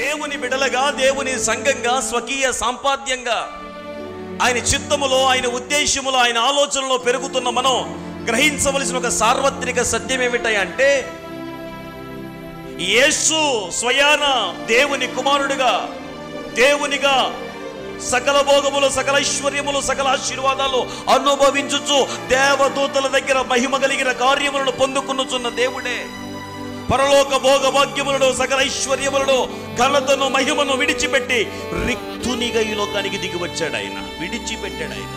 దేవుని బిడలగా, దేవుని సంఘంగా, స్వకీయ సంపాద్యంగా ఆయన చిత్తములో, ఆయన ఉద్దేశములో, ఆయన ఆలోచనలో పెరుగుతున్న మనం గ్రహించవలసిన ఒక సార్వత్రిక సత్యం ఏమిటంటే, యేసు స్వయాన దేవుని కుమారుడిగా, దేవునిగా సకల భోగములు, సకల ఐశ్వర్యములు, సకల ఆశీర్వాదాలు అనుభవించుచు దేవదూతల దగ్గర మహిమ కలిగిన కార్యములను పొందుకునుచున్న దేవుడే పరలోక భోగభాగ్యములను, సకల ఐశ్వర్యములను, ఘనతను, మహిమను విడిచిపెట్టి రిక్తునిగా ఈ లోకానికి దిగి వచ్చాడు. ఆయన విడిచిపెట్టాడు, ఆయన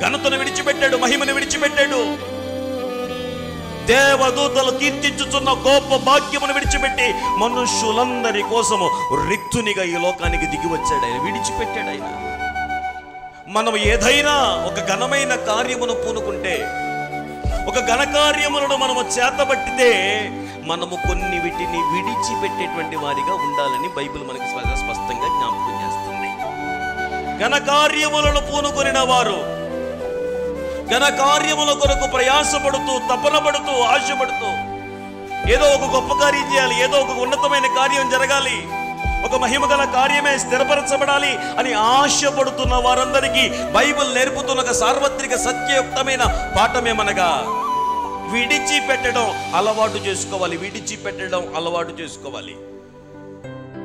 ఘనతను విడిచిపెట్టాడు, మహిమను విడిచిపెట్టాడు, దేవదూతలు కీర్తించుచున్న గొప్ప భాగ్యమును విడిచిపెట్టి మనుషులందరి కోసము రిక్తునిగా ఈ లోకానికి దిగి వచ్చాడు. ఆయన విడిచిపెట్టాడు. ఆయన మనం ఏదైనా ఒక ఘనమైన కార్యమును పూనుకుంటే, ఒక ఘనకార్యములను మనము చేతబట్టితే మనము కొన్ని వీటిని విడిచిపెట్టేటువంటి వారిగా ఉండాలని బైబిల్ మనకి స్పష్టంగా జ్ఞాపకం చేస్తుంది. ఘనకార్యములను పూనుకొనిన వారు, ఘనకార్యముల కొరకు ప్రయాసపడుతూ, తపన పడుతూ, ఆశపడుతూ, ఏదో ఒక గొప్ప కార్యం చేయాలి, ఏదో ఒక ఉన్నతమైన కార్యం జరగాలి, ఒక మహిమగల కార్యమే స్థిరపరచబడాలి అని ఆశపడుతున్న వారందరికీ బైబిల్ నేర్పుతున్న ఒక సార్వత్రిక సత్యయుక్తమైన పాఠమేమనగా, విడిచిపెట్టడం అలవాటు చేసుకోవాలి. విడిచిపెట్టడం అలవాటు చేసుకోవాలి.